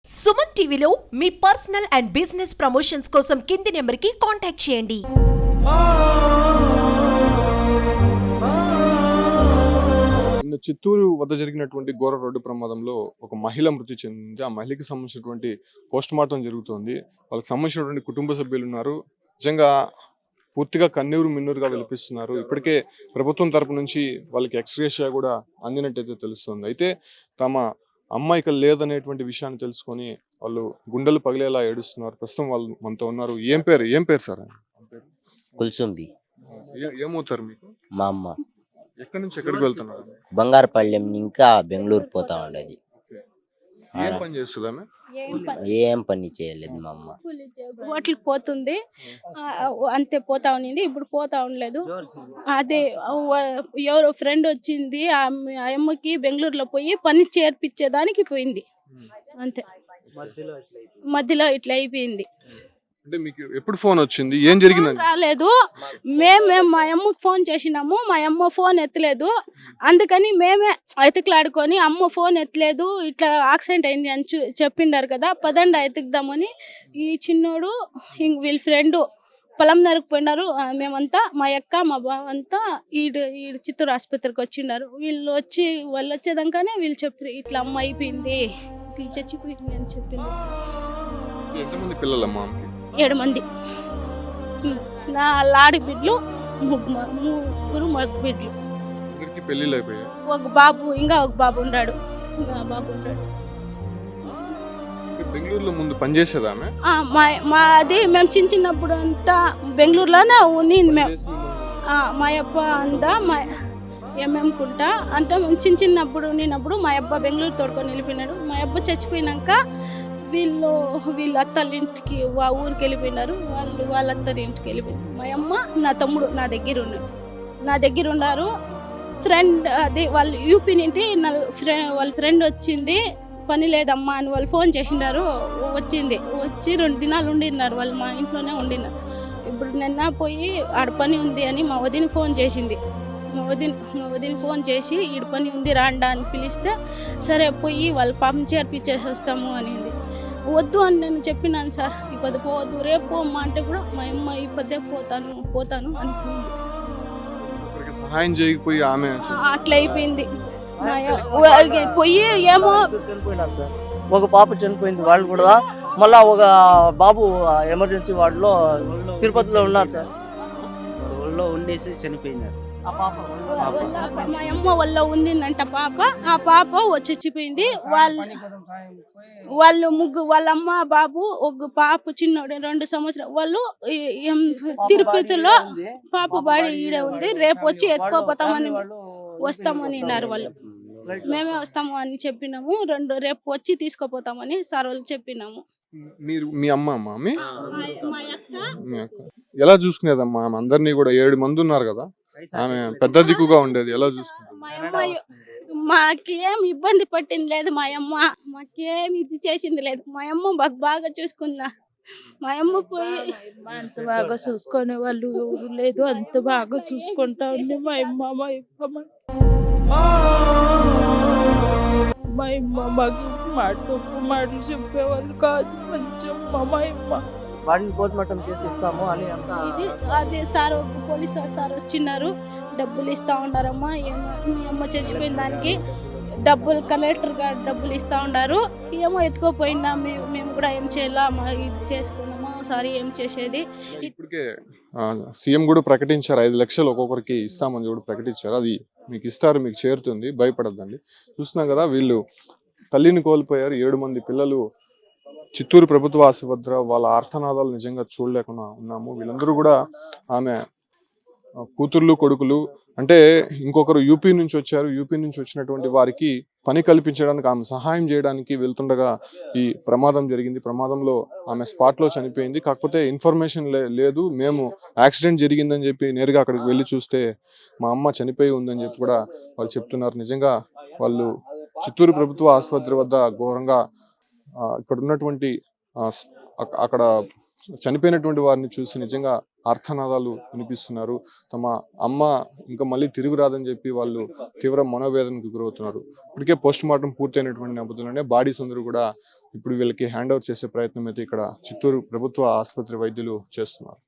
సుమన్ టీవీలో మీ personal and business promotions కోసం కింది నెంబర్కి కాంటాక్ట్ చేయండి. నిన్న చిత్తూరు వద్ద జరిగినటువంటి ఘోర రోడ్డు ప్రమాదంలో ఒక మహిళ మృతి చెందింది. ఆ మహిళకి సంబంధించినటువంటి పోస్ట్ మార్టం జరుగుతోంది. వాళ్ళకి సంబంధించినటువంటి కుటుంబ సభ్యులు ఉన్నారు. నిజంగా పూర్తిగా కన్నీరు మిన్నూరుగా విలపిస్తున్నారు. ఇప్పటికే ప్రభుత్వం తరపు నుంచి వాళ్ళకి ఎక్స్‌గ్రేషియా కూడా అందినట్టయితే తెలుస్తుంది. అయితే తమ అమ్మ ఇక లేదనేటువంటి విషయాన్ని తెలుసుకొని వాళ్ళు గుండెలు పగిలేలా ఏడుస్తున్నారు. ప్రస్తుతం వాళ్ళు మనతో ఉన్నారు. ఏం పేరు సార్? కుల్సుంబి ఏమవుతారు మీకు? మా అమ్మ ఎక్కడి నుంచి ఎక్కడికి వెళ్తున్నారు? బంగారపల్లెం ఇంకా బెంగళూరు పోతా ఉండేది. ఏం పని చేస్తుంది ఆమె? ఏం పని చేయలేదు మా అమ్మ. హోటల్కి పోతుంది, అంతే పోతా ఉన్నింది. ఇప్పుడు పోతా ఉండలేదు. అదే ఎవరో ఫ్రెండ్ వచ్చింది, ఆ అమ్మకి బెంగళూరులో పోయి పని చేర్పించేదానికి పోయింది. అంతే, మధ్యలో ఇట్లా అయిపోయింది. అంటే మీకు ఎప్పుడు ఫోన్ వచ్చింది? ఏం జరిగిందని? రాలేదు. మేము మా అమ్మకి ఫోన్ చేసినాము, మా అమ్మ ఫోన్ ఎత్తలేదు. అందుకని మేమే ఎతికిలాడుకొని అమ్మ ఫోన్ ఎత్తలేదు, ఇట్లా యాక్సిడెంట్ అయింది అని చెప్పిండారు కదా, పదండి ఎతుకుదామని ఈ చిన్నోడు వీళ్ళ ఫ్రెండ్ పొలం నరుకుపోయినారు. మేమంతా మా అక్క మా బావ అంతా ఈడు చిత్తూరు ఆసుపత్రికి వచ్చిండారు. వాళ్ళు వచ్చేదాకానే వీళ్ళు చెప్పారు, ఇట్లా అమ్మ అయిపోయింది, ఇట్లా చచ్చిపోయింది అని చెప్పింది. ఎంతమంది పిల్లలమ్మా? 7 మంది. నా లాడి బిడ్డలు ముగ్గురు మగ బిడ్డలు. పెళ్లిళ్ళు అయిపోయాయి. ఒక బాబు ఉన్నాడు. బెంగళూరులో ముందు పనిచేసేదా ఆమె? మాది మేము చిన్నప్పుడు అంతా బెంగళూరులోనే ఉన్నింది. మేము మా అబ్బ అంతా ఏమేముకుంటా అంటే మేము చిన్నప్పుడు ఉన్నప్పుడు మా అబ్బ బెంగళూరు తోడుకొని వెళ్ళిపోయినాడు. మా అబ్బ చచ్చిపోయినాక వీళ్ళు అత్తల ఇంటికి ఊరికి వెళ్ళిపోయినారు. వాళ్ళ అత్తరి ఇంటికి వెళ్ళిపోయినారు. మా అమ్మ నా తమ్ముడు నా దగ్గర ఉన్నారు. ఫ్రెండ్ అది వాళ్ళు యూపీ నుండి వాళ్ళ ఫ్రెండ్ వచ్చింది, పని లేదమ్మా అని వాళ్ళు ఫోన్ చేసినారు. వచ్చి 2 దినాలు ఉండినారు. వాళ్ళు మా ఇంట్లోనే ఉండినారు. ఇప్పుడు నిన్న పోయి ఆడ పని ఉంది అని మా వదిన ఫోన్ చేసింది. మా వదిన ఫోన్ చేసి ఈడ పని ఉంది రాండా అని పిలిస్తే సరే పోయి వాళ్ళ పాపం చేర్పించేసి వస్తాము అనింది. వద్దు అని నేను చెప్పినాను, సార్ ఈ పది పోవద్దు, రేపు పోమ్మా అంటే కూడా మా అమ్మ ఈ పదే పోతాను అనుకుంది. సహాయం చేయకపోయి ఆమె అట్లా అయిపోయింది. పోయి ఏమో ఒక పాప చనిపోయింది. వాళ్ళు కూడా మళ్ళా ఒక బాబు ఎమర్జెన్సీ వార్డులో తిరుపతిలో ఉన్నారు సార్. ఊళ్ళో ఉండేసి చనిపోయినారు. మా అమ్మ వల్ల ఉండిందంట పాప. ఆ పాప చచ్చిపోయింది. వాళ్ళు వాళ్ళ అమ్మ బాబు ఒక పాప చిన్నోడు 2 సంవత్సరాలు. వాళ్ళు తిరుపతిలో పాప బాడీ ఈడే ఉంది, రేపు వచ్చి ఎత్తుకోపోతామని వస్తామని అన్నారు. వాళ్ళు మేమే వస్తాము అని చెప్పినాము. రేపు వచ్చి తీసుకుపోతామని సార్ వాళ్ళు చెప్పినాము. మీరు మీ అమ్మ ఎలా చూసుకునేదమ్మా? అందరినీ కూడా 7 మంది ఉన్నారు కదా, ఆమె పెద్ద దిక్కుగా ఉండేది. ఎలా చూసుకునేది? మాకేం ఇబ్బంది పట్టింది లేదు. మా అమ్మ మాకేం ఇది చేసింది లేదు. మా అమ్మ బాగా చూసుకుందా. మా అమ్మ పోయి అంత బాగా చూసుకునే వాళ్ళు ఎవరు లేదు, అంత బాగా చూసుకుంటా ఉంది మా అమ్మ. మాటలు చెప్పేవాళ్ళు కాదు. మంచి మా అమ్మ వాడిని పోస్ట్మార్టం చేసి ఇస్తాము అని ఇది అదే సార్ పోలీస్ సార్ వచ్చిన్నారు, డబ్బులు ఇస్తా ఉన్నారమ్మా. మీ అమ్మ చచ్చిపోయిన దానికి డబ్బులు కలెక్టర్ గారు డబ్బులు ఇస్తా ఉన్నారు. ఏమో ఎత్తుకోపోయిందా, మేము కూడా ఏం చేయాలా, ఇది చేసుకున్నామా సారీ ఏం చేసేది. ఇప్పటికే సీఎం కూడా ప్రకటించారు 5 లక్షలు ఒక్కొక్కరికి ఇస్తామని కూడా ప్రకటించారు. అది మీకు ఇస్తారు, మీకు చేరుతుంది, భయపడద్దండి. చూస్తున్నాం కదా, వీళ్ళు తల్లిని కోల్పోయారు. 7 మంది పిల్లలు చిత్తూరు ప్రభుత్వ ఆసుపత్రి. వాళ్ళ ఆర్తనాదాలు నిజంగా చూడలేకుండా ఉన్నాము. వీళ్ళందరూ కూడా ఆమె కూతుర్లు కొడుకులు. అంటే ఇంకొకరు యూపీ నుంచి వచ్చారు. యూపీ నుంచి వచ్చినటువంటి వారికి పని కల్పించడానికి, ఆమె సహాయం చేయడానికి వెళ్తుండగా ఈ ప్రమాదం జరిగింది. ప్రమాదంలో ఆమె స్పాట్లో చనిపోయింది. కాకపోతే ఇన్ఫర్మేషన్ లేదు. మేము యాక్సిడెంట్ జరిగిందని చెప్పి నేరుగా అక్కడికి వెళ్ళి చూస్తే మా అమ్మ చనిపోయి ఉందని చెప్పి కూడా వాళ్ళు చెప్తున్నారు. నిజంగా వాళ్ళు చిత్తూరు ప్రభుత్వ ఆసుపత్రి వద్ద ఘోరంగా ఇక్కడ ఉన్నటువంటి అక్కడ చనిపోయినటువంటి వారిని చూసి నిజంగా ఆర్తనాదాలు వినిపిస్తున్నారు. తమ అమ్మ ఇంకా మళ్ళీ తిరిగి రాదని చెప్పి వాళ్ళు తీవ్ర మనోవేదనకు గురవుతున్నారు. ఇప్పటికే పోస్ట్ మార్టం పూర్తయినటువంటి నేపథ్యంలోనే బాడీస్ అందరూ కూడా ఇప్పుడు వీళ్ళకి హ్యాండ్ ఓవర్ చేసే ప్రయత్నం అయితే ఇక్కడ చిత్తూరు ప్రభుత్వ ఆసుపత్రి వైద్యులు చేస్తున్నారు.